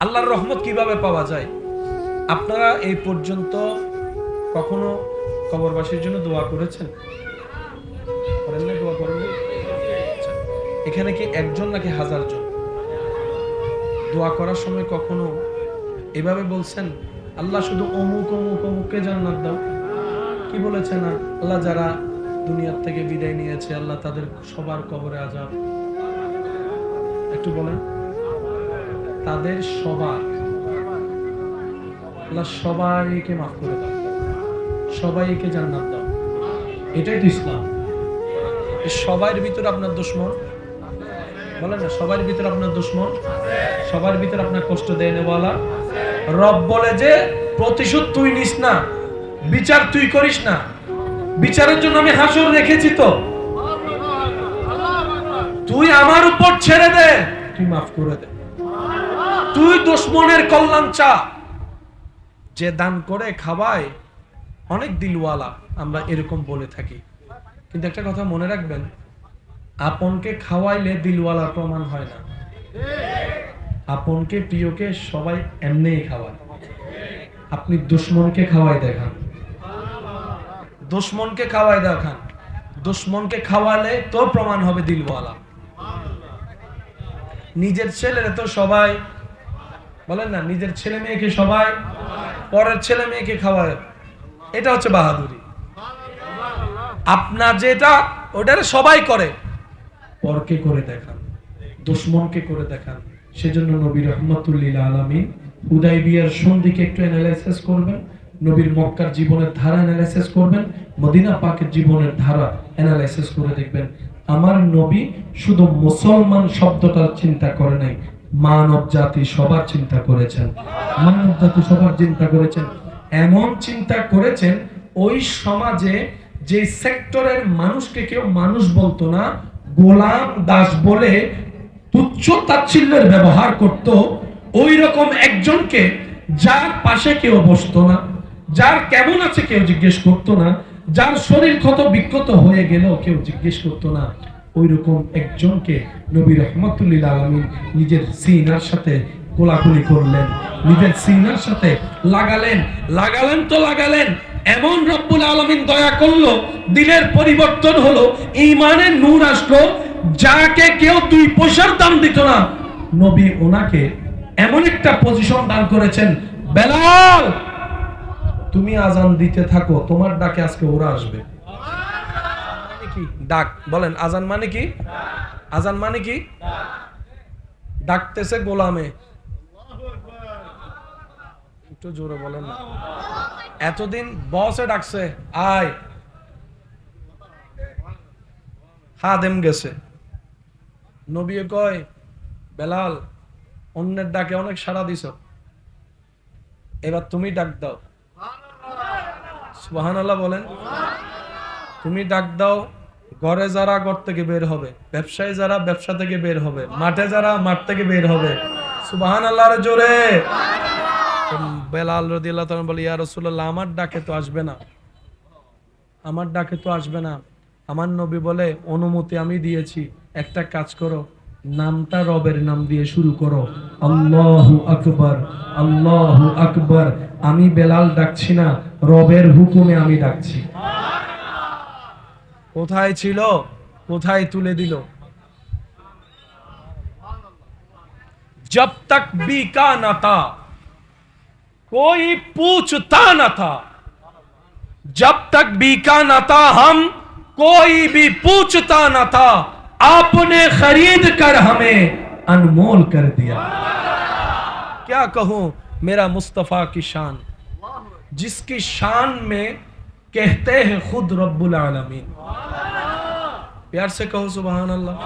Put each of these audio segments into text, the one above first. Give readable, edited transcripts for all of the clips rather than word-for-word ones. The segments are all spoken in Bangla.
আল্লাহর রহমত কিভাবে পাওয়া যায়? আপনারা এই পর্যন্ত কখনো কবরবাসীর জন্য দোয়া করেছেন? করেন না? দোয়া করেন না? আচ্ছা, এখানে কি একজন নাকি হাজার জন? দোয়া করার সময় কখনো এভাবে বলছেন, আল্লাহ শুধু অমুক অমুক অমুককে জান্নাত দাও? কি বলেছেন? আল্লাহ যারা দুনিয়ার থেকে বিদায় নিয়েছে, আল্লাহ তাদের সবার কবরে আযাব। একটু বলেন, তাদের সবার, আল্লাহ সবাইকে মাফ করে দাও, সবাইকে জান্নাত দাও। এটাই তো ইসলাম। সবার ভিতরে আপনার দুশমন? বলেন না, সবার ভিতরে আপনার দুশমন, সবার ভিতরে আপনার কষ্ট দেয় নেওয়ালা। রব বলে যে প্রতিশোধ তুই নিস না, বিচার তুই করিস না, বিচারের জন্য আমি হাসর রেখেছি, তো তুই আমার উপর ছেড়ে দে, তুই মাফ করে দে, তুই দুশমনের কল্যাণ চা। যে দান করে খাওয়ায় অনেক দিলওয়ালা, আমরা এরকম বলে থাকি, কিন্তু একটা কথা মনে রাখবেন, আপনকে খাওয়াইলে দিলওয়ালা প্রমাণ হয় না। আপনকে প্রিয়কে সবাই এমনিই খাওয়ায়। আপনি দুশমনকে খাওয়াই দেখান, দুশমনকে খাওয়াই দেখান, দুশমনকে খাওয়ালে তো প্রমাণ হবে দিলওয়ালা। নিজের ছেলেরা তো সবাই, বলেন না, নিজের ছেলে মেয়েকে সবাই পরের ছেলে মেয়েকে খাওয়ায়, এটা হচ্ছে বাহাদুরি। আপনার যেটা ওটা সবাই করে, পরকে করে দেখান, দুশমনকে করে দেখান। সেজন্য নবী রাহমাতুল লিল আলামিন হুদায়বিয়ার সন্ধিকে একটু অ্যানালাইসিস করবেন, নবীর মক্কার জীবনের ধারা অ্যানালাইসিস করবেন, মদিনা পাকের জীবনের ধারা অ্যানালাইসিস করে দেখবেন, আমার নবী শুধু মুসলমান শব্দটার চিন্তা করে নাই, মানব জাতি সবার চিন্তা করেছেন, মানব জাতি সবার চিন্তা করেছেন। এমন চিন্তা করেছেন, ওই সমাজে যে সেক্টরের মানুষকে কেউ মানুষ বলতো না, গোলাম দাস বলে তুচ্ছ তাচ্ছিল্যের ব্যবহার করত, ওই রকম একজনকে, যার পাশে কেউ বসতো না, যার কেমন আছে কেউ জিজ্ঞেস করতো না, যার শরীর ক্ষত বিক্ষত হয়ে গেল কেউ জিজ্ঞেস করতো না, ওই রকম একজনকে নবী রাহমাতুল লিল আলামিন নিজের সিনার সাথে কোলাকুলি করলেন, নিজের সিনার সাথে লাগালেন, লাগালেন তো লাগালেন, এমন রব্বুল আলামিন দয়া করলো, দিলের পরিবর্তন হলো, ঈমানের নূর আসলো, যাকে কেউ 2 পয়সার দাম দিত না, নবী ওনাকে এমন একটা পজিশন দান করেছেন, বেলাল তুমি আজান দিতে থাকো, তোমার ডাকে আজকে ওরা আসবে। মানে কি ডাক? বলেন, আজান মানে কি? আজান মানে কি? ডাকতেছে গোলামে। একটু জোরে বলেন না। এতদিন বসে ডাকছে, আয়, খাদেম গেছে, নবী কয়, বেলাল অন্যের ডাকে অনেক সাড়া দিছ, এবার তুমি ডাক দাও। সুবহানাল্লাহ বলেন। তুমি ডাক দাও, ঘরে যারা ঘর থেকে বের হবে, ব্যবসায়ী যারা ব্যবসা থেকে বের হবে, মাঠে যারা মাঠ থেকে বের হবে, সুবহানাল্লাহর জোরে। বেলাল রাদিয়াল্লাহু তাআলা বলে, ইয়া রাসূলুল্লাহ আমার ডাকে তো আসবে না, আমার ডাকে তো আসবে না। আমার নবী বলে, অনুমতি আমি দিয়েছি, একটা কাজ করো, নামটা রবের নাম দিয়ে শুরু করো, আল্লাহু আকবার, আল্লাহু আকবার। আমি বেলাল ডাকছি না, রবের হুকুমে আমি ডাকছি। কোথায় ছিল, কোথায় তুলে দিল। जब तक बीका न था कोई पूछता न था, जब तक बीका न था हम कोई भी पूछता न था, आपने खरीद कर हमें अनमोल कर दिया। क्या कहूं मेरा मुस्तफा की शान, जिसकी शान में कहते हैं खुद रब्बुल आलमीन। प्यार से कहो सुभान अल्लाह।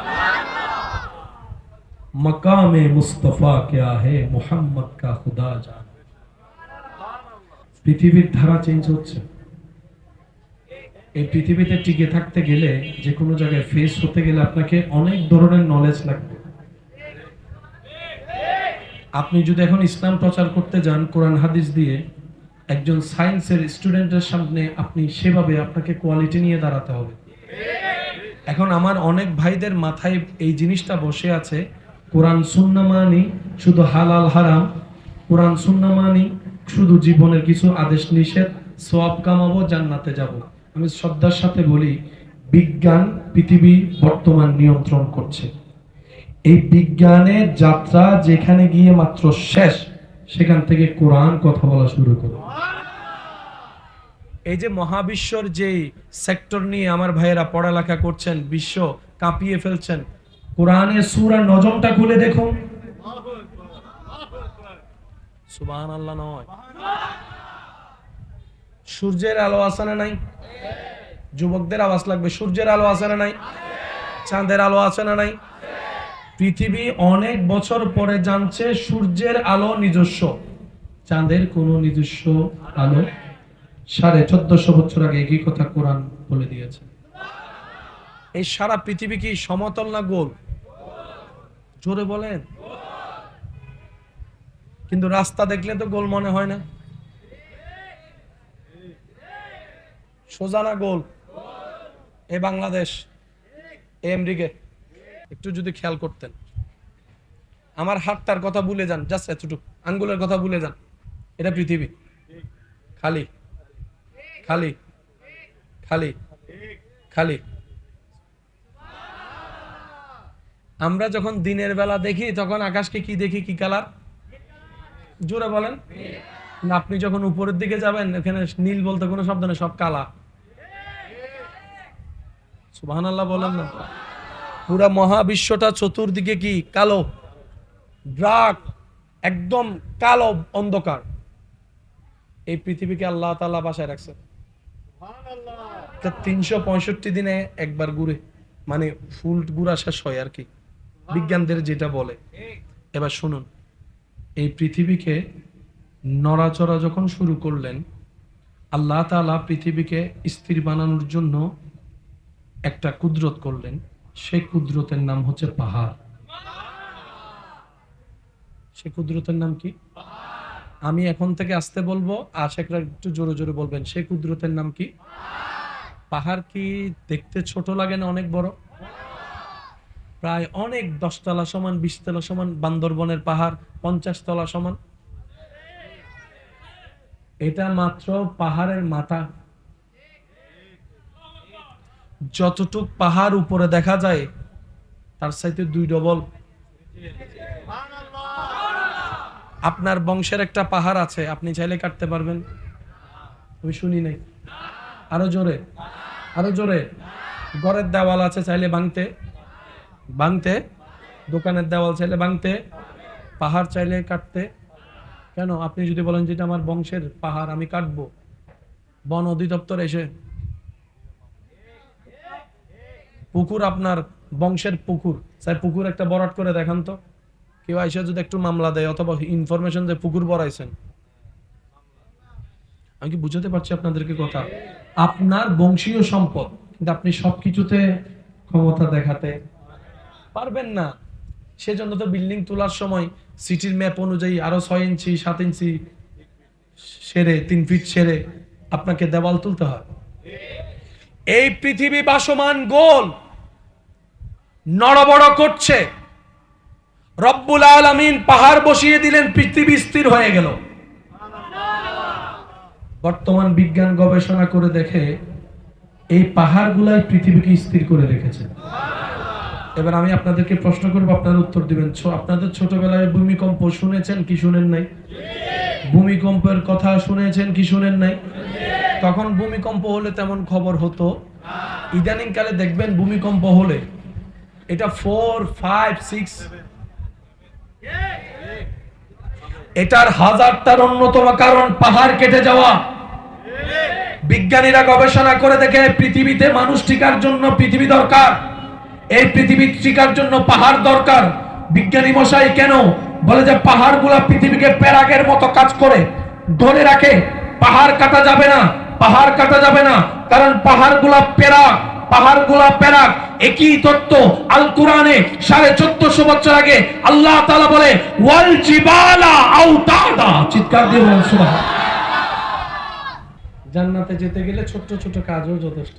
मकामे मुस्तफा क्या है, मुहम्मद का खुदा जान। পৃথিবীর ধারা চেঞ্জ হচ্ছে। এই পৃথিবীতে টিকে থাকতে গেলে, যে কোনো জায়গায় ফেস হতে গেলে আপনাকে অনেক ধরনের নলেজ লাগবে। আপনি যদি এখন ইসলাম প্রচার করতে যান কোরআন হাদিস দিয়ে, একজন সায়েন্সের স্টুডেন্টের সামনে আপনি সেভাবে আপনাকে কোয়ালিটি নিয়ে দাঁড়াতে হবে। এখন আমার অনেক ভাইদের মাথায় এই জিনিসটা বসে আছে, কোরআন সুন্নাহ মানি শুধু হালাল হারাম, কোরআন সুন্নাহ মানি, শুধু জীবনের কিছু আদেশ নিষেধ, সওয়াব কামাবো, জান্নাতে যাব। আমি শ্রদ্ধার সাথে বলি, বিজ্ঞান পৃথিবী বর্তমান নিয়ন্ত্রণ করছে। এই বিজ্ঞানের যাত্রা যেখানে গিয়ে মাত্র শেষ, সেখান থেকে কোরআন কথা বলা শুরু করে। এই যে মহাবিশ্বর যে সেক্টর নিয়ে আমার ভাইয়েরা পড়ালেখা করছেন, বিশ্ব কাঁপিয়ে ফেলছেন, কোরআনের সূরা নজমটা খুলে দেখুন। সুবহানাল্লাহ নয়, সূর্যের আলো আছে না নাই? যুবকদের আওয়াজ লাগবে। সূর্যের আলো আছে না নাই? চাঁদের আলো আছে না নাই? পৃথিবী অনেক বছর পরে জানছে সূর্যের আলো নিজস্ব, চাঁদের কোনো নিজস্ব আলো। 1450 বছর আগে একই কথা কোরআন বলে দিয়েছে। এই সারা পৃথিবী কি সমতল না গোল? জোরে বলেন। কিন্তু রাস্তা দেখলে তো গোল মনে হয় না। সোজা না গোল? এ বাংলাদেশ, এ আমেরিকা, একটু যদি খেয়াল করতেন। আমার হাতটার কথা ভুলে যান, জাস্ট এতটুকু আঙ্গুলের কথা ভুলে যান। এটা পৃথিবী, খালি খালি খালি খালি। আমরা যখন দিনের বেলা দেখি তখন আকাশকে কি দেখি? কি কালার? জোরে বলেন। আপনি যখন উপরের দিকে যাবেন, এখানে নীল বলতে কোনো শব্দ নেই, সব কালা। সুবহানাল্লাহ বলেন না। পুরা মহাবিশ্বটা চতুর্দিকে কি? কালো, ডার্ক, একদম কালো অন্ধকার। এই পৃথিবীকে আল্লাহ তাআলা বাসায় রাখছে। 365 দিনে একবার ঘুরে, মানে ফুল ঘুরা শেষ হয় আর কি, বিজ্ঞানদের যেটা বলে। এবার শুনুন, এই পৃথিবীকে নড়াচড়া যখন শুরু করলেন, আল্লাহ তাআলা পৃথিবীকে স্থির বানানোর জন্য একটা কুদরত করলেন। সেই কুদরতের নাম হচ্ছে পাহাড়। সেই কুদরতের নাম কি? আমি এখন থেকে আসতে বলবো, আশেকরা একটু জোরে জোরে বলবেন। সেই কুদরতের নাম কি? পাহাড়। কি দেখতে ছোট লাগে না অনেক বড়? প্রায় অনেক 10 তলা সমান, 20 তলা সমান। বান্দরবনের পাহাড় 50 তলা সমান। এটা মাত্র পাহাড়ের মাথা। যতটুক পাহাড় উপরে দেখা যায় তার চাইতে 2 ডবল। আপনার বংশের একটা পাহাড় আছে, আপনি চাইলে কাটতে পারবেন? আমি শুনি নাই, আরো জোরে, আরো জোরে। ঘরের দেওয়াল আছে, চাইলে ভাঙতে ভাঙতে। দোকানের দেওয়াল চাইলে ভাঙতে, পাহাড় চাইলে কাটতে। কেন? আপনি যদি বলেন যেটা আমার বংশের পাহাড়, আমি কাটবো, বন অধিদপ্তর এসে পুকুর, আপনার বংশের পুকুর, স্যার পুকুর একটা বরাট করে দেখান তো, কেউ আইসা যদি একটু মামলা দেয় অথবা ইনফরমেশন যে পুকুর বড়াইছেন। আমি কি বুঝাতে পারছি আপনাদেরকে কথা? আপনার বংশীয় সম্পদ, কিন্তু আপনি সবকিছুতে ক্ষমতা দেখাতে পারবেন না। সেজন্য তো বিল্ডিং তোলার সময় সিটির ম্যাপ অনুযায়ী আরো 6 ইঞ্চি 7 ইঞ্চি সেরে 3 ফিট সেরে আপনাকে দেওয়াল তুলতে হয়। এই পৃথিবী ভাসমান গোল, নড়বড় করছে। রব্বুল আলামিন পাহাড় বসিয়ে দিলেন, পৃথিবী স্থির হয়ে গেল। বর্তমান বিজ্ঞান গবেষণা করে দেখে এই পাহাড়গুলাই পৃথিবীকে স্থির করে রেখেছে। এবার আমি আপনাদেরকে প্রশ্ন করব, আপনারা উত্তর দিবেন। আপনাদের ছোটবেলায় ভূমিকম্প শুনেছেন কি শুনেন নাই? ভূমিকম্পের কথা শুনেছেন কি শুনেন নাই? তখন ভূমিকম্প হলে তেমন খবর হতো। ইদানিং কালে দেখবেন ভূমিকম্প হলে এটা 4, 5, 6, এটার হাজারটার অন্যতম কারণ পাহাড় কেটে যাওয়া। বিজ্ঞানীরা গবেষণা করে দেখে পৃথিবীতে মানুষ টিকার জন্য পৃথিবী দরকার, এই পৃথিবী টিকার জন্য পাহাড় দরকার। বিজ্ঞানী মশাই কেন বলে যে পাহাড়গুলা পৃথিবীকে প্যারাগের মতো কাজ করে ধরে রাখে। পাহাড় কাটা যাবে না, পাহাড় কাটা যাবে না, কারণ পাহাড়গুলা প্যারাগ, পাহাড়গুলা প্যারাগ। একই তত্ত্ব আল কোরআনে 1450 বছর আগে আল্লাহ তাআলা বলে ওয়াল জিবালা আওতাদা। চিৎকার দিয়ে বলেন সুবহানাল্লাহ। জান্নাতে যেতে গেলে ছোট ছোট কাজও যথেষ্ট।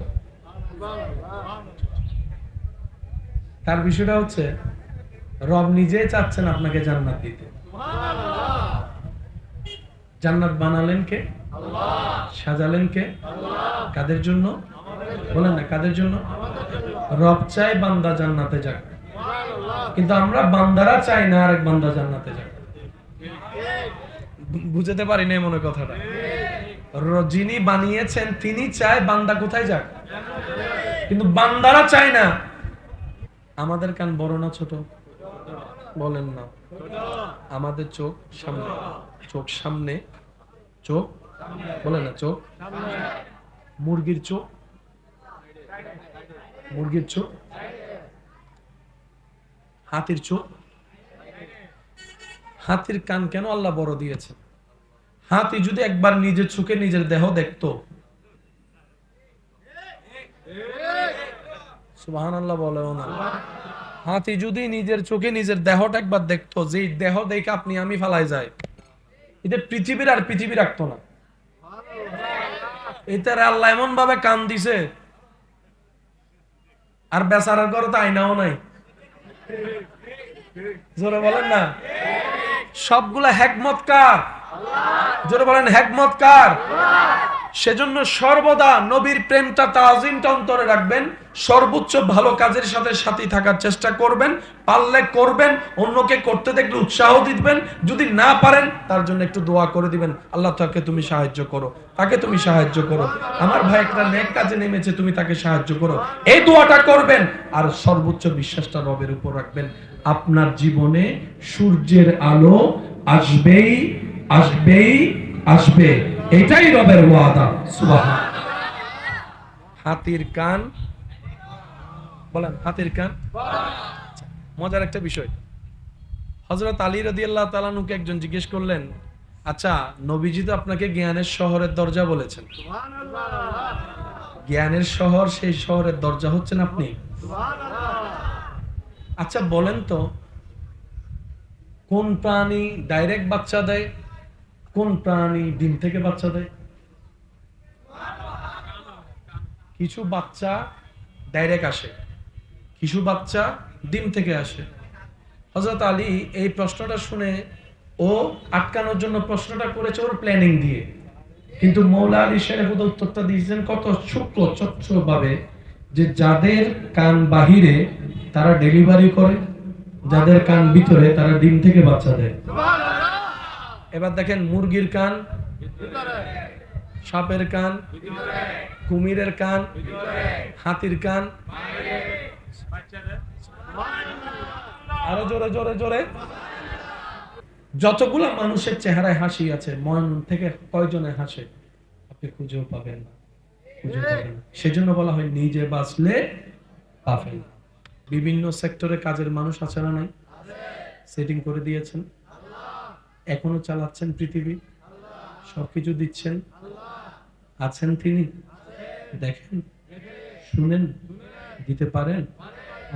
তার বিষয়টা হচ্ছে রব নিজে চাচ্ছেন আপনাকে জান্নাত দিতে। জান্নাত বানালেন কে? আল্লাহ। সাজালেন কে? আল্লাহ। কাদের জন্য? বলেন না, কাদের জন্য? রব চায় বান্দা জান্নাতে যাক, কিন্তু আমরা বান্দারা চাই না আরেক বান্দা জান্নাতে যাক। বুঝতে পারি না মনে কথাটা। যিনি বানিয়েছেন তিনি চায় বান্দা কোথায় যাক, কিন্তু বান্দারা চায় না। আমাদের কান বড় না ছোট? বলেন না। আমাদের চোখ সামনে, চোখ সামনে, চোখ বলেন না, চোখ। মুরগির চোখ, মুরগির চোখ। হাতির চোখ। হাতির কান কেন আল্লাহ বড় দিয়েছে? হাতি যদি একবার নিজের চোখে নিজের দেহ দেখতো, সুবহানাল্লাহ বলেও না, হাতি যদি নিজের চোখে নিজের দেহটা একবার দেখতো, যে দেহ দেখে আপনি আমি ফালাই যায়, এটা পৃথিবীর আর পৃথিবী রাখতো না। এটার আল্লাহ এমন ভাবে কান দিছে, আর বেচারার ঘরে তো আয়নাও নাই। জোরে বলেন না। সবগুলা হিকমত কার? জোরে বলেন, হিকমত কার? সেজন্য সর্বদা নবীর প্রেমটা, তাজিমটা অন্তরে রাখবেন। সর্বোচ্চ ভালো কাজের সাথে সাথী থাকার চেষ্টা করবেন, পারলে করবেন, অন্যকে করতে দেখলে উৎসাহ দিবেন, যদি না পারেন তার জন্য একটু দোয়া করে দিবেন, আল্লাহ তাকে তুমি সাহায্য করো, তাকে তুমি সাহায্য করো, আমার ভাই একটা নেক কাজে নেমেছে, তুমি তাকে সাহায্য করো, এই দোয়াটা করবেন। আর সর্বোচ্চ বিশ্বাসটা রবের উপর রাখবেন। আপনার জীবনে সূর্যের আলো আসবেই, আসবেই, আসবে, এটাই রবের ওয়াদা। সুবহান। হাতির কান, বলেন হাতির কান। মজার একটা বিষয়, হযরত আলী রাদিয়াল্লাহু তাআলা আনহুকে একজন জিজ্ঞেস করলেন, আচ্ছা নবীজি তো আপনাকে জ্ঞানের শহরের দরজা বলেছেন, জ্ঞানের শহর, সেই শহরের দরজা হচ্ছেন আপনি। আচ্ছা বলেন তো, কোন প্রাণী ডাইরেক্ট বাচ্চা দেয়, কোন প্রাণী ডিম থেকে বাচ্চা দেয়? কিছু বাচ্চা ডাইরেক্ট আসে, কিছু বাচ্চা ডিম থেকে আসে। হযরত আলী এই প্রশ্নটা শুনে, ও আটকানোর জন্য প্রশ্নটা করেছে ওর প্ল্যানিং দিয়ে, কিন্তু মৌলা আলী শরীফ উত্তরটা দিয়েছেন কত সূক্ষ্ম স্বচ্ছ ভাবে, যে যাদের কান বাহিরে তারা ডেলিভারি করে, যাদের কান ভিতরে তারা ডিম থেকে বাচ্চা দেয়। এবার দেখেন, মুরগির কান ভিতরে, সাপের কান ভিতরে, কুমিরের কান ভিতরে, হাতির কান বাইরে। আরো জোরে জোরে জোরে। যতগুলা মানুষের চেহারায় হাসি আছে, মন থেকে কয়জনে হাসে আপনি খুঁজেও পাবেন না, খুঁজে পাবেন না। সেজন্য বলা হয় নিজে বাঁচলে পাবেন। বিভিন্ন সেক্টরে কাজের মানুষ আছে না নাই? সেটিং করে দিয়েছেন, এখনো চালাচ্ছেন পৃথিবী, সবকিছু দিচ্ছেন, আছেন তিনি, দেখেন, শুনেন, দিতে পারেন,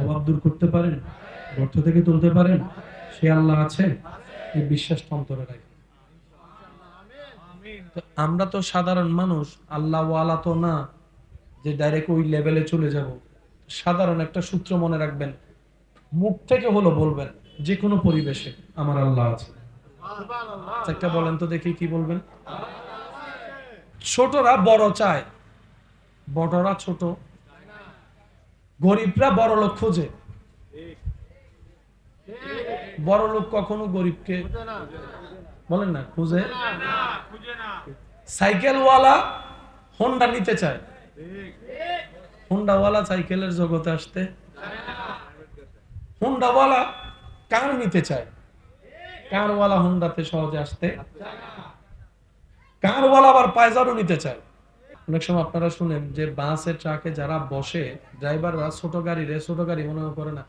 অভাব দূর করতে পারেন, গর্ত থেকে তুলতে পারেন, সে আল্লাহ আছে, এই বিশ্বাসটা অন্তরে রাখেন। আমরা তো সাধারণ মানুষ, আল্লাহ ওয়ালা তো না যে ডাইরেক্ট ওই লেভেলে চলে যাব। সাধারণ একটা সূত্র মনে রাখবেন, মুখ থেকে হলো বলবেন, যে কোনো পরিবেশে আমার আল্লাহ আছে। একটা বলেন তো দেখি, কি বলবেন? ছোটরা বড় চায়, বড়রা ছোট, গরিবরা বড় লোক খোঁজে, বড় লোক কখনো গরিবকে বলেন না খুঁজে। সাইকেলওয়ালা হোন্ডা নিতে চায়, হোন্ডাওয়ালা সাইকেলের জগতে আসতে, হোন্ডাওয়ালা কার নিতে চায়, কারওয়ালা হোন্ডাতে সহজে আসতে, কারওয়ালা আবার পায়জারও নিতে চায়। অনেক সময় আপনারা শুনেন যে বাসে ট্রাকে যারা বসে, ড্রাইভাররা ছোট গাড়ি মনে করে না,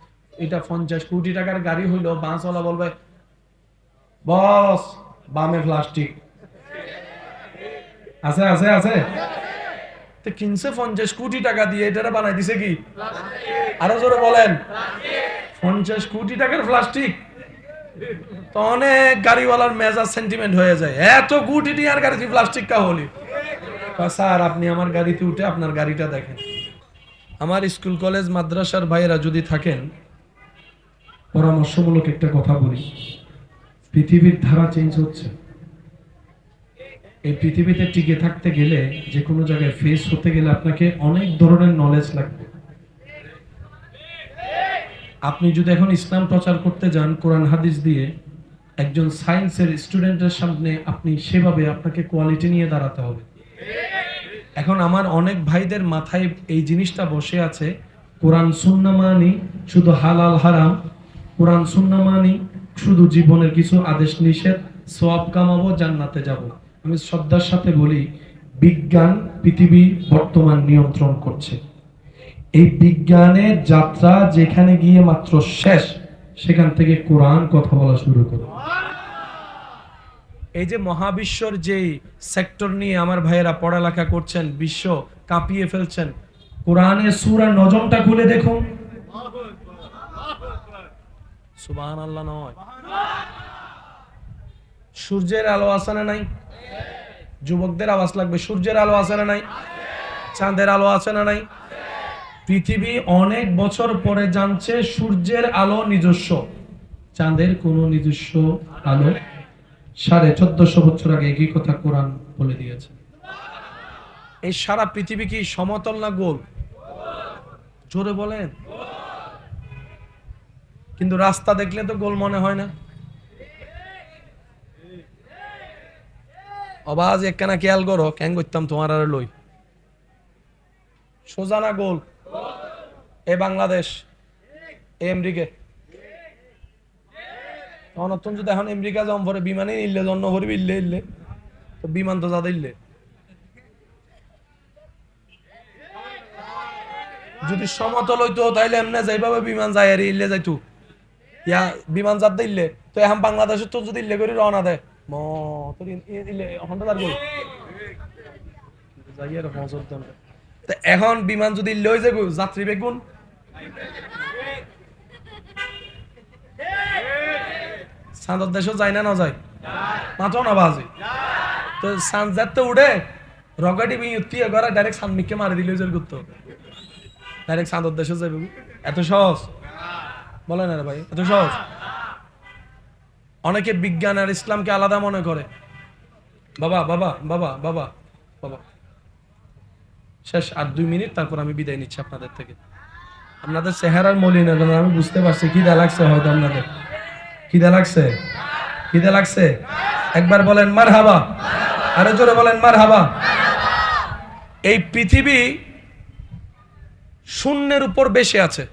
এটা 50 কোটি টাকার গাড়ি হইলো, বাসওয়ালা বলবে বস বামে প্লাস্টিক আছে আছে আছে, তো কিনছে 50 কোটি টাকা দিয়ে, এটা বানাই দিছে কি? আরো জোরে বলেন, 50 কোটি টাকার প্লাস্টিক। তো অনেক গাড়িওয়ালার মেজাজ সেন্টিমেন্ট হয়ে যায়, এত কোটি টাকার গাড়ি প্লাস্টিক কা হলি। স্যার আপনি আমার গাড়িতে উঠে আপনার গাড়িটা দেখেন। আমার স্কুল কলেজ মাদ্রাসার ভাইয়েরা যদি থাকেন, পরামর্শমূলক একটা কথা বলি, পৃথিবীর ধারা চেঞ্জ হচ্ছে, এই পৃথিবীতে টিকে থাকতে গেলে, যে কোনো জায়গায় ফেস হতে গেলে আপনাকে অনেক ধরনের নলেজ লাগবে। আপনি যদি এখন ইসলাম প্রচার করতে যান কোরআন হাদিস দিয়ে, একজন সায়েন্সের স্টুডেন্টের সামনে আপনি সেভাবে আপনাকে কোয়ালিটি নিয়ে দাঁড়াতে হবে। এখন আমার অনেক ভাইদের মাথায় এই জিনিসটা বসে আছে, কোরআন সুন্নাহ মানি শুধু হালাল হারাম, কোরআন সুন্নাহ মানি শুধু জীবনের কিছু আদেশ নিষেধ, সওয়াব কামাবো, জান্নাতে যাব। আমি শ্রদ্ধার সাথে বলি, বিজ্ঞান পৃথিবী বর্তমান নিয়ন্ত্রণ করছে। এই বিজ্ঞানের যাত্রা যেখানে গিয়ে মাত্র শেষ, সেখান থেকে কোরআন কথা বলা শুরু করে। এই যে মহাবিশ্বর যে সেক্টর নিয়ে আমার ভাইয়েরা পড়ালেখা করছেন, বিশ্ব কাঁপিয়ে ফেলছেন, কোরআনের সূরা নজমটা খুলে দেখুন। সুবহানাল্লাহ নয়, সূর্যের আলো আছে না নাই? যুবকদের আওয়াজ লাগবে। সূর্যের আলো আছে না নাই? চাঁদের আলো আছে না নাই? পৃথিবী অনেক বছর পরে জানছে সূর্যের আলো নিজস্ব, চাঁদের কোনো নিজস্ব আলো। 1450 বছর আগে একই কথা কোরআন বলে দিয়েছে। এই সারা পৃথিবী কি সমতল না গোল? জোরে বলেন। কিন্তু রাস্তা দেখলে তো গোল মনে হয় না। অবাজ একখানা খেয়াল করো, কেন করতাম তোমার আর লই, সোজা না গোল? এ বাংলাদেশ, এ আমেরিকা। অনর্থন যদি এখন আমেরিকা যাম পরে বিমানে নিলে জন্ম ভরবি ইল্লে ইল্লে, তো বিমান তো যা দিল্লে। যদি সমতল হইতো তাইলে এমনি যাইভাবে বিমান যায় আর ইল্লে যাইতো, ইয়া বিমান যাত দিল্লে তো এখন বাংলাদেশের তো যদি ইল্লে করে রওনা দেয় ম তোর ইল্লে হন্ডা দাঁড় কই যাই আর হজর দেন। তো এখন বিমান যদি ইল্লে হয়ে যায় যাত্রী বেগুন, চাঁদর দেশও যায় না, না যায় মাত্র না বাজে। তো চাঁদ যাতে উঠে রকেট ইউতি করে ডাইরেক্ট সানমিককে মারি দিলে করতো, ডাইরেক্ট চাঁদর দেশে যাবে। এত সহজ বলে না রে ভাই, এত সহজ? অনেকে বিজ্ঞান আর ইসলামকে আলাদা মনে করে। বাবা বাবা বাবা বাবা বাবা, শেষ আর 2 মিনিট, তারপর আমি বিদায় নিচ্ছি আপনাদের থেকে। আপনাদের চেহারার মলিন আমি বুঝতে পারছি, খিদা লাগছে হয়তো আপনাদের। খিদা লাগছে? খিদা লাগছে? একবার বলেন মারহাবা, আরো জোরে বলেন মারহাবা। এই পৃথিবী শূন্যের উপর বেশি আছে,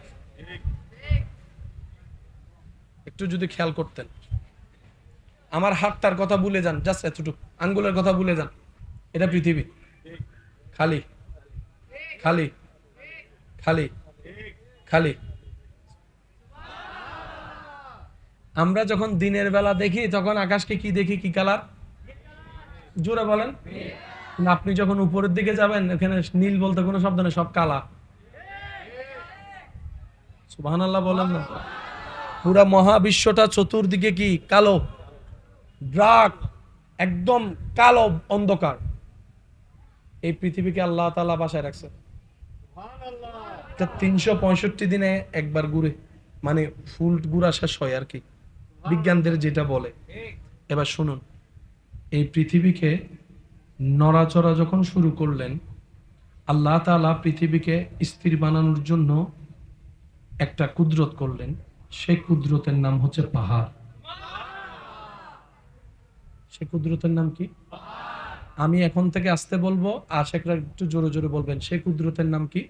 একটু যদি খেয়াল করতেন। আমার হাতটার কথা ভুলে যান, জাস্ট এতটুকু আঙ্গুলের কথা ভুলে যান, এটা পৃথিবী। খালি খালি খালি খালি। আমরা যখন দিনের বেলা দেখি তখন আকাশকে কি দেখি? কি কালার? জোরে বলেন। আপনি যখন উপরের দিকে যাবেন, এখানে নীল বলতে কোনো শব্দ নেই, সব কালা। সুবহানাল্লাহ বলেন না? পুরা মহাবিশ্বটা চতুর্দিকে কি কালো, ডার্ক, একদম কালো অন্ধকার। এই পৃথিবীকে আল্লাহ তাআলা বাসায় রাখছে। 365 দিনে একবার ঘুরে, মানে ফুল ঘুরা শেষ হয় আর কি, বিজ্ঞানদের যেটা বলে। এবার শুনুন, এই পৃথিবীকে নড়াচড়া যখন শুরু করলেন, আল্লাহ তাআলা পৃথিবীকে স্থির বানানোর জন্য একটা কুদরত করলেন। সেই কুদরতের নাম হচ্ছে পাহাড়। সেই কুদরতের নাম কি? আমি এখন থেকে আসতে বলবো, আশেকরা একটু জোরে জোরে বলবেন, সেই কুদরতের নাম কি?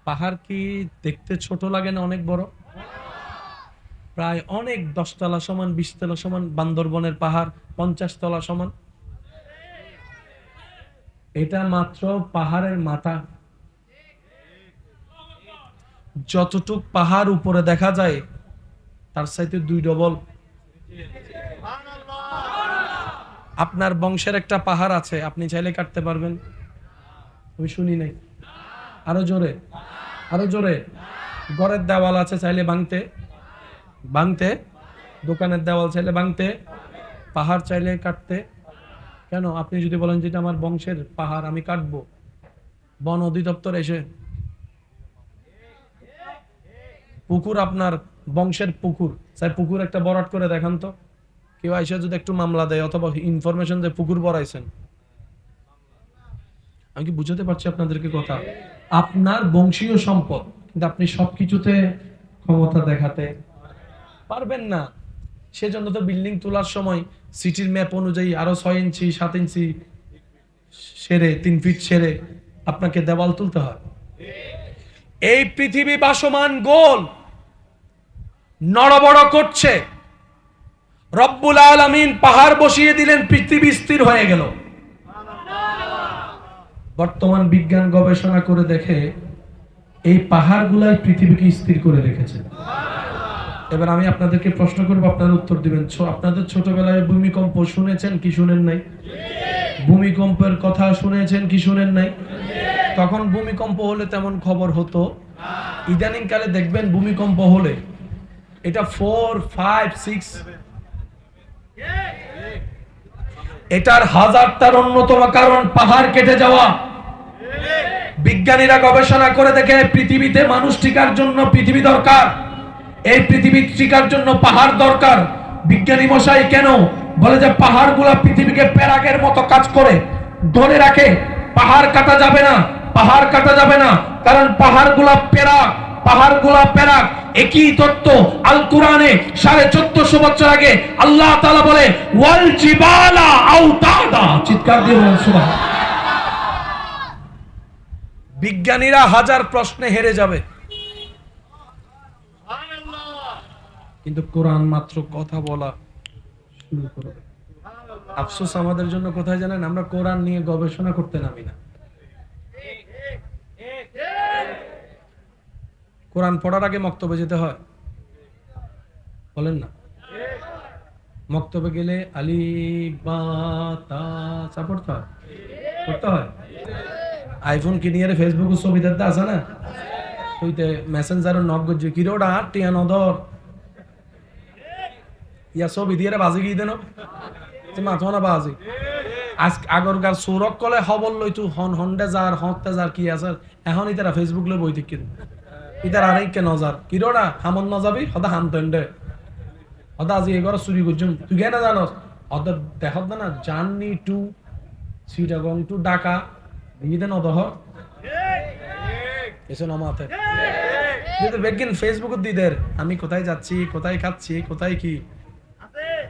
পাহাড়। কি দেখতে ছোট লাগে না অনেক বড়? প্রায় অনেক 10 তলা সমান, 20 তলা সমান। বান্দরবনের পাহাড় 50 তলা সমান। এটা মাত্র পাহাড়ের মাথা। যতটুক পাহাড় উপরে দেখা যায় তার চাইতে 2 ডবল। আপনার বংশের একটা পাহাড় আছে, আপনি চাইলে কাটতে পারবেন? আমি শুনি নাই, আরো জোরে, আরো জোরে। ঘরের দেওয়াল আছে, চাইলে ভাঙতে ভাঙতে, দোকানের দেওয়াল চাইলে ভাঙতে, পাহাড় চাইলে কাটতে। কেন? আপনি যদি বলেন যেটা আমার বংশের পাহাড়, আমি কাটবো, বন অধিদপ্তর এসে পুকুর, আপনার বংশের পুকুর, চাই পুকুর একটা বরাট করে দেখান তো, কেউ আইসা যদি একটু মামলা দেয় অথবা ইনফরমেশন দেয় পুকুর বড়াইছেন, আমি কি বুঝাতে পারছি আপনাদেরকে কথা? আপনার বংশীয় সম্পদ, কিন্তু আপনি সবকিছুতে ক্ষমতা দেখাতে পারবেন না। সেজন্য তো বিল্ডিং তোলার সময় সিটির ম্যাপ অনুযায়ী আরো 6 ইঞ্চি 7 ইঞ্চি সেরে 3 ফিট সেরে আপনাকে দেওয়াল তুলতে হয়। এই পৃথিবী ভাসমান গোল, নড়বড় করছে। রব্বুল আলামিন পাহাড় বসিয়ে দিলেন, পৃথিবী স্থির হয়ে গেল। বর্তমান বিজ্ঞান গবেষণা করে দেখে এই পাহাড়গুলাই পৃথিবীকে স্থির করে রেখেছে। এবার আমি আপনাদেরকে প্রশ্ন করব, আপনারা উত্তর দিবেন। আপনাদের ছোটবেলায় ভূমিকম্প শুনেছেন কি শুনেন নাই? ভূমিকম্পের কথা শুনেছেন কি শুনেন নাই? তখন ভূমিকম্প হলে তেমন খবর হতো। ইদানিং কালে দেখবেন ভূমিকম্প হলে এটা 4, 5, 6, এটার হাজারটার অন্যতম কারণ পাহাড় কেটে যাওয়া। বিজ্ঞানীরা গবেষণা করে দেখে পৃথিবীতে মানুষ টিকার জন্য পৃথিবী দরকার, এই পৃথিবী টিকার জন্য পাহাড় দরকার। বিজ্ঞানী মশাই কেন বলে যে পাহাড়গুলা পৃথিবীকে প্যারাগের মতো কাজ করে ধরে রাখে। পাহাড় কাটা যাবে না, পাহাড় কাটা যাবে না, কারণ পাহাড়গুলা প্যারাগ, পাহাড়গুলা প্যারাগ। একই তত্ত্ব আল কোরআনে 1450 বছর আগে আল্লাহ তাআলা বলে ওয়াল জিবালা আওতাদা। চিৎকার দিয়ে বলুন সুবহানাল্লাহ। বিজ্ঞানীরা হাজার প্রশ্নে হেরে যাবে, কিন্তু কোরআন মাত্র কথা বলা শুরু করবে। আফসোস আমাদের জন্য কোথায় জানেন? আমরা কোরআন নিয়ে গবেষণা করতে নামি না। কোরআন পড়ার আগে মক্তবে যেতে হয়, বলেন না? মক্তবে গেলে আলিফ বা তা চা পড়তে হয়, পড়তে হয়। আইফোন কিনিয়ে ফেসবুক ছবি দেখতে আছে না, তুইতে মেসেঞ্জার নক গজ্জি কিরোটা টিয়া নদর ইয়া ছবি দিয়ে বাজি গিয়ে দেন মাথা না বাজি। আজ আগরকার সৌরক কলে খবর লই তু হন হন্ডে যার হতে যার কি আছে এখন ইতারা ফেসবুক লই বই ঠিক ইতার আরেককে নজার কিরোটা হামন নজাবি হদা হামতন্ডে হদা আজি এগর চুরি করছুম তুই কেন জানস হদা দেখত না journey to Chittagong to Dhaka দিয়ে নদহ এসে নমাতে বেগিন ফেসবুক দিদের আমি কোথায় যাচ্ছি, কোথায় খাচ্ছি, কোথায় কি।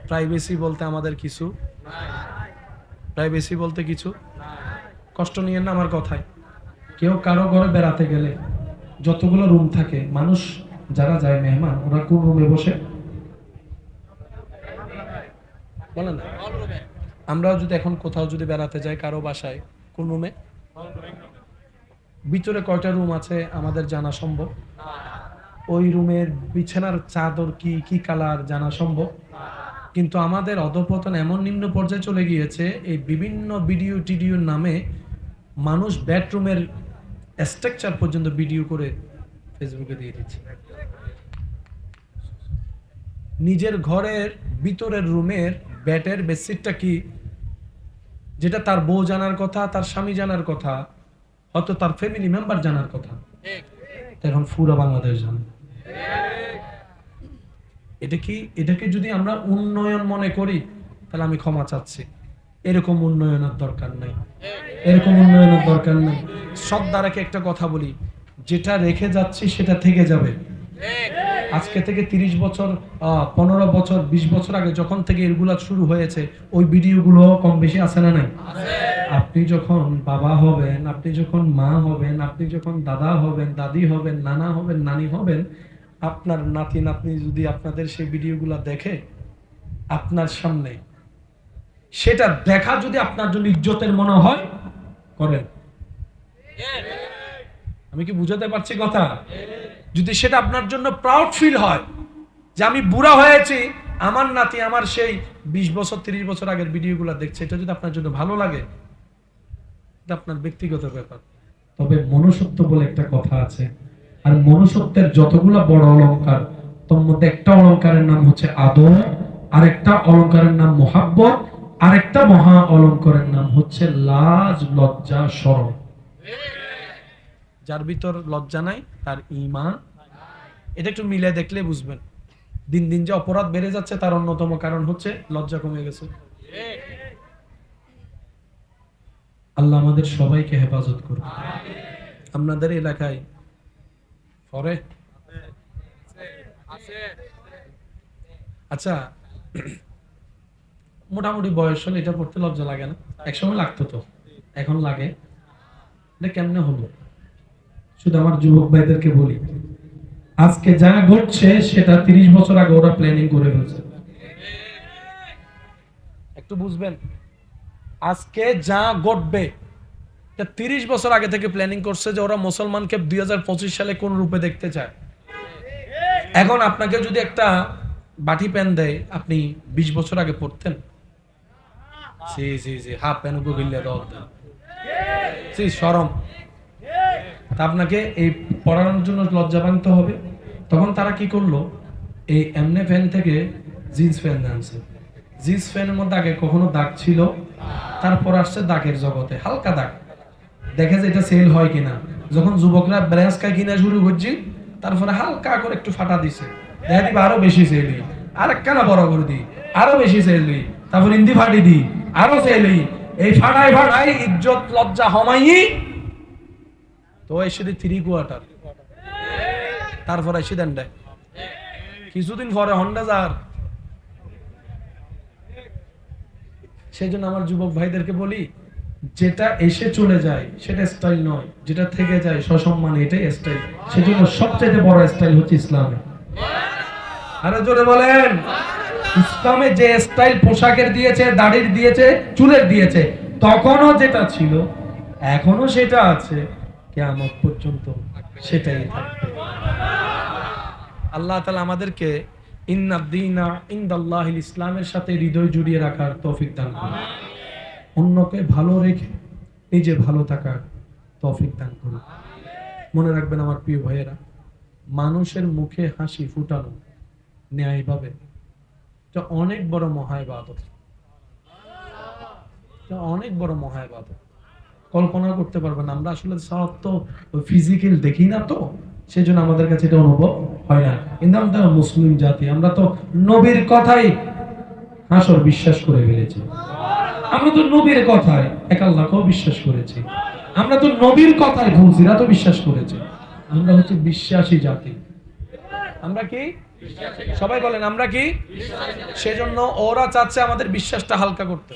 প্রাইভেসি বলতে আমাদের কিছু, প্রাইভেসি বলতে কিছু। কষ্ট নিয়েন না আমার কথায়। কেউ কারো ঘরে বেড়াতে গেলে যতগুলো রুম থাকে, মানুষ যারা যায় মেহমান ওরা কোন রুমে বসে বলেন না? আমরাও যদি এখন কোথাও যদি বেড়াতে যাই কারো বাসায়, কোন রুমে? ভিতরে কয়টা রুম আছে আমাদের জানা সম্ভব? ওই রুমের বিছানার চাদর কি কি কালার জানা সম্ভব? কিন্তু আমাদের অধঃপতন এমন নিম্ন পর্যায়ে চলে গিয়েছে, এই বিভিন্ন ভিডিও টিডিওর নামে মানুষ বেডরুমের স্ট্রাকচার পর্যন্ত ভিডিও করে ফেসবুকে দিয়ে দিচ্ছে। নিজের ঘরের ভিতরের রুমের বেডের বেডশিটটা কি, যেটা তার বউ জানার কথা, তার স্বামী জানার কথা, হয়তো তার ফ্যামিলি মেম্বার জানার কথা, এখন পুরো বাংলাদেশ জানে। এটাকে যদি আমরা উন্নয়ন মনে করি তাহলে আমি ক্ষমা চাচ্ছি। এরকম উন্নয়নের দরকার নাই, এরকম উন্নয়নের দরকার নাই। শ্রদ্ধা রেখে একটা কথা বলি, যেটা রেখে যাচ্ছি সেটা থেকে যাবে। আজকে থেকে 30 বছর 15 বছর 20 বছর আগে যখন থেকে এগুলা শুরু হয়েছে ওই ভিডিওগুলো কম বেশি আছে না নাই? আপনি যখন বাবা হবেন, আপনি যখন মা হবেন, আপনি যখন দাদা হবেন, দাদি হবেন, নানা হবেন, নানি হবেন, আপনার নাতি নাতনি যদি আপনাদের সেই ভিডিওগুলো দেখে আপনার সামনে, সেটা দেখা যদি আপনার জন্য ইজ্জতের মনে হয় করেন। আমি কি বুঝাতে পারছি কথা? যদি সেটা আপনার জন্য প্রাউড ফিল হয় যে আমি বুড়া হয়েছি, আমার নাতি আমার সেই 20 বছর 30 বছর আগের ভিডিওগুলো দেখছে, এটা যদি আপনার জন্য ভালো লাগে, এটা আপনার ব্যক্তিগত ব্যাপার। তবে মনুষ্যত্ব বলে একটা কথা আছে, আর মনুষ্যত্বের যতগুলা বড় অলংকার তোর মধ্যে একটা অলংকারের নাম হচ্ছে আদর, আরেকটা অলংকারের নাম মোহাব্বত, আরেকটা মহা অলংকারের নাম হচ্ছে লাজ, লজ্জা, শরম। যার ভিতর লজ্জা নাই তার ঈমান, এটা একটু মিলে দেখলে বুঝবেন। দিন দিন যে অপরাধ বেড়ে যাচ্ছে তার অন্যতম কারণ হচ্ছে লজ্জা কমে গেছে। আল্লাহ আমাদের সবাইকে হেফাজত করুন। আপনাদের এলাকায় পরে আচ্ছা, মোটামুটি বয়স হলে এটা পড়তে লজ্জা লাগে না? একসময় লাগতো তো, এখন লাগে? এটা কেমনে হলো? শুধু আমার যুবক ভাইদেরকে বলি, আজকে যা ঘটছে সেটা 30 বছর আগে ওরা প্ল্যানিং করে ফেলছে। একটু বুঝবেন, আজকে যা ঘটবে এটা 30 বছর আগে থেকে প্ল্যানিং করছে যে ওরা মুসলমানকে 2025 সালে কোন রূপে দেখতে চায়। এখন আপনাকে যদি একটা বাটি প্যান দেয়, আপনি 20 বছর আগে পড়তেন? জি জি জি, হাফ প্যান গিল্লে দাও দেন, জি শরম। তা আপনাকে এই পড়ানোর জন্য লজ্জা ভাঙতে হবে। তখন তারা কি করলো, এই এমনে ফ্যান থেকে জিন্স ফ্যান আনছে। জিন্স ফ্যানের মধ্যে আগে কখনো দাগ ছিল, তারপর আসছে দাগের জগতে হালকা দাগ, দেখে যে এটা সেল হয় কিনা। যখন যুবকরা ব্রাঞ্চ কা কিনা শুরু করছি, তারপরে হালকা করে একটু ফাটা দিছে, দেখা দিবে আরো বেশি সেলি, আর একখানা বড় করে দিই, আরো বেশি সেলি, তারপর ইন্দি ফাটি দিই, আরো সেলি। এই ফাটাই ফাটাই ইজ্জত লজ্জা হমাই তো এসে দিই 3/4, তারপর এসে দেন দেয় কিছুদিন পরে হন্ডা যার। সেই জন্য আমার যুবক ভাইদেরকে বলি, যেটা এসে চলে যায় সেটা স্টাইল নয়, যেটা থেকে যায় সসম্মানে এটাই স্টাইল। সেজন্য সবচেয়ে বড় স্টাইল হচ্ছে ইসলামে। আরো জোরে বলেন, ইসলামে যে স্টাইল পোশাকের দিয়েছে, দাড়ির দিয়েছে, চুলের দিয়েছে, তখনও যেটা ছিল এখনো সেটা আছে, কিয়ামত পর্যন্ত সেটাই থাকবে। আল্লাহ তাআলা আমাদেরকে ইন্নাদ-দীনা ইনদাল্লাহিল ইসলামের সাথে হৃদয় জুড়িয়ে রাখার তৌফিক দান করুন। অন্যকে ভালো রেখে নিজে ভালো থাকার তৌফিক দান করুন। মনে রাখবেন আমার প্রিয় ভাইয়েরা, মানুষের মুখে হাসি ফুটানো ন্যায়ভাবে এটা অনেক বড় মহা ইবাদত, এটা অনেক বড় মহা ইবাদত। কল্পনা করতে পারবেন, আমরা আসলে সব তো ফিজিক্যাল দেখি না, তো সেজন্য আমাদের কাছে এটা অনুভব হয় না। কিন্তু আমরা মুসলিম জাতি, আমরা তো নবীর কথাই হাসর বিশ্বাস করে ফেলেছি। আমরা তো নবীর কথায় এক আল্লাহকেও বিশ্বাস করেছি। আমরা তো নবীর কথায় ফুলসিরাতও বিশ্বাস করেছি। আমরা হচ্ছে বিশ্বাসী জাতি। আমরা কি সবাই বলেন আমরা কি? সেজন্য ওরা চাচ্ছে আমাদের বিশ্বাসটা হালকা করতে।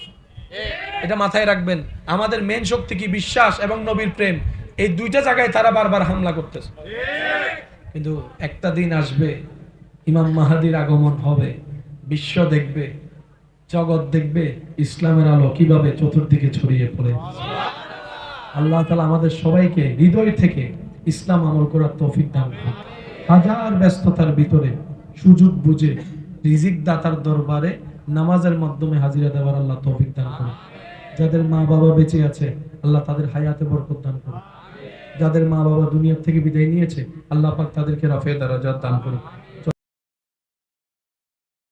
এটা মাথায় রাখবেন, আমাদের মেন শক্তি কি? বিশ্বাস এবং নবীর প্রেম। এই দুইটা জায়গায় তারা বারবার হামলা করতেছে। কিন্তু একটা দিন আসবে, ইমাম মাহাদির আগমন হবে, বিশ্ব দেখবে, জগৎ দেখবে ইসলামের আলো কিভাবে চতুর্দিকে ছড়িয়ে পড়ে। আল্লাহ তাআলা আমাদের সবাইকে হৃদয় থেকে ইসলাম আমল করার তৌফিক দান করুন। হাজার ব্যস্ততার ভিতরে সুযোগ বুঝে রিজিক দাতার দরবারে নামাজের মাধ্যমে হাজিরা দেওয়ার আল্লাহ তৌফিক দান করুন। যাদের মা বাবা বেঁচে আছে আল্লাহ তাদের হায়াতে বরকত দান করুন। যাদের মা বাবা দুনিয়া থেকে বিদায় নিয়েছে আল্লাহ পাক তাদেরকে রাফে দারাজাত দান করুন।